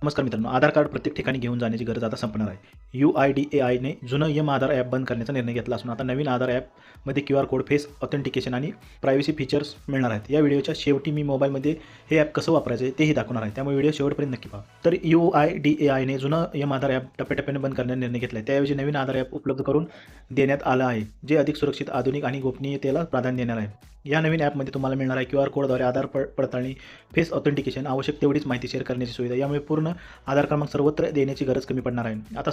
नमस्कार मित्रांनो, आधार कार्ड प्रत्येक ठिकाणी घेऊन जाण्याची गरज आता संपणार आहे. UIDAIने जुनं आधार ॲप बंद करण्याचा निर्णय घेतला असून आता नवीन आधार ॲपमध्ये QR कोड, फेस ऑथेंटिकेशन आणि प्रायव्हसी फीचर्स मिळणार आहेत. या व्हिडिओच्या शेवटी मी मोबाईलमध्ये हे ॲप कसं वापरायचं आहे तेही दाखवणार आहे, त्यामुळे व्हिडिओ शेवटपर्यंत नक्की पहा. तर UIDAIने जुनं आधार ॲप टप्प्याटप्प्याने बंद करण्याचा निर्णय घेतला आहे. त्याऐवजी नवीन आधार ॲप उपलब्ध करून देण्यात आलं आहे, जे अधिक सुरक्षित, आधुनिक आणि गोपनीयतेला प्राधान्य देणार आहे. या नवीन ॲपमध्ये तुम्हाला मिळणार आहे QR कोडद्वारे आधार पडताळणी, फेस ऑथेंटिकेशन, आवश्यक तेवढीच माहिती शेअर करण्याची सुविधा. यामुळे पूर्ण आधार क्रमांक सर्वत्र देण्याची गरज कमी पडणार आहे. आता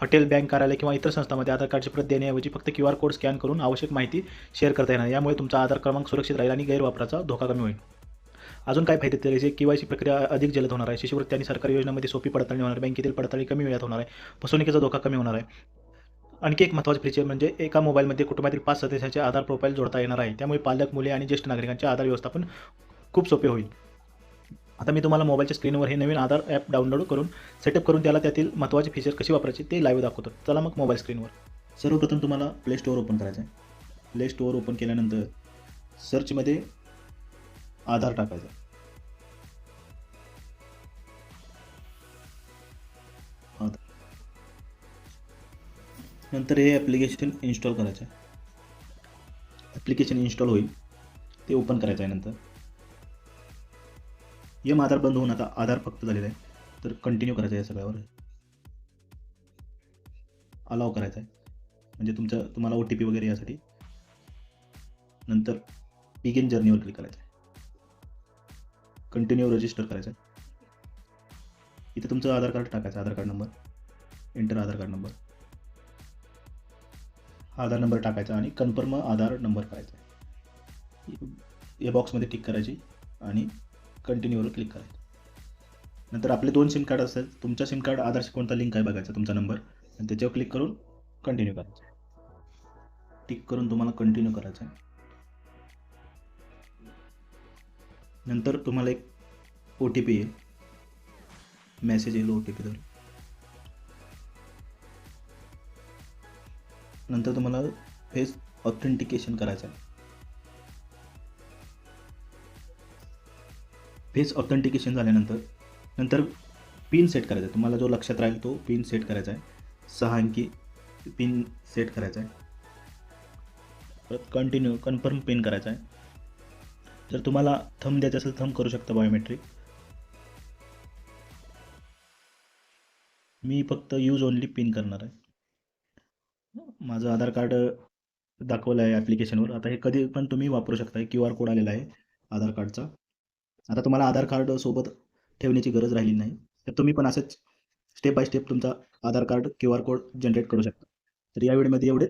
हॉटेल, बँक, कार्यालय किंवा इतर संस्थांमध्ये आधार कार्डची प्रत देण्याऐवजी फक्त QR कोड स्कॅन करून आवश्यक माहिती शेअर करता येणार. यामुळे तुमचा आधार क्रमांक सुरक्षित राहील आणि गैरवापराचा धोका कमी होईल. अजून काय फायदे त्याचे? KYC प्रक्रिया अधिक जलद होणार आहे. शिष्यवृत्ती आणि सरकारी योजनांमध्ये सोपी पडताळणी होणार आहे. बँकेतील पडताळणी कमी वेळात होणार आहे. फसवणुकीचा धोका कमी होणार आहे. आणखी एक महत्त्वाचे फीचर म्हणजे एका मोबाईलमध्ये कुटुंबातील 5 सदस्यांचे आधार प्रोफाईल जोडता येणार आहे. त्यामुळे पालक, मुले आणि ज्येष्ठ नागरिकांचे आधार व्यवस्थापन खूप सोपे होईल. आता मी तुम्हाला मोबाईलच्या स्क्रीनवर हे नवीन आधार ॲप डाउनलोड करून सेटअप करून त्यातील महत्त्वाचे फीचर कशी वापरायचे ते लाईव्ह दाखवतो. चला मग मोबाईल स्क्रीनवर. सर्वप्रथम तुम्हाला प्ले स्टोअर ओपन करायचं आहे. प्ले स्टोअर ओपन केल्यानंतर सर्चमध्ये आधार टाकायचं. नंतर हे ॲप्लिकेशन इन्स्टॉल करायचं आहे. ॲप्लिकेशन इन्स्टॉल होईल ते ओपन करायचं आहे. नंतर आधार बंद होऊन आता आधार फक्त झालेलं आहे, तर कंटिन्यू करायचं आहे. सगळ्यावर अलाव करायचं आहे, म्हणजे तुम्हाला OTP वगैरे यासाठी. नंतर बिगिन जर्नीवर क्लिक करायचं आहे. कंटिन्यू रजिस्टर करायचं आहे. इथे तुमचं आधार कार्ड टाकायचं, आधार कार्ड नंबर, एंटर आधार कार्ड नंबर, आधार नंबर टाकायचा आणि कन्फर्म आधार नंबर करायचा आहे. या बॉक्समध्ये टिक करायची आणि कंटिन्यूवर क्लिक करायचं. नंतर आपले 2 सिम कार्ड असेल, तुमच्या सिम कार्ड आधारशी कोणता लिंक आहे बघायचा, तुमचा नंबर, आणि त्याच्यावर क्लिक करून कंटिन्यू करायचं. टिक करून तुम्हाला कंटिन्यू करायचं आहे. नंतर तुम्हाला एक OTP येईल, मेसेज येईल OTPद्वारे. नंतर तुम्हाला फेस ऑथेंटिकेशन करायचं आहे. फेस ऑथेंटिकेशन झाल्यानंतर पिन सेट करायचा आहे. तुम्हाला जो लक्षात राहील तो पिन सेट करायचा आहे. 6 अंकी पिन सेट करायचा आहे. परत कंटिन्यू कन्फर्म पिन करायचा आहे. जर तुम्हाला थंब द्यायचं असेल थंब करू शकता, बायोमेट्रिक. मी फक्त यूज ओनली पिन करणार आहे. माझं आधार कार्ड दाखवलं आहे ॲप्लिकेशनवर. आता हे कधी पण तुम्ही वापरू शकता. QR कोड आलेला आहे आधार कार्डचा. आता तुम्हाला आधार कार्ड सोबत ठेवण्याची गरज राहिली नाही, तर तुम्ही पण असंच स्टेप बाय स्टेप तुमचा आधार कार्ड QR कोड जनरेट करू शकता. तर या व्हिडिओमध्ये एवढे.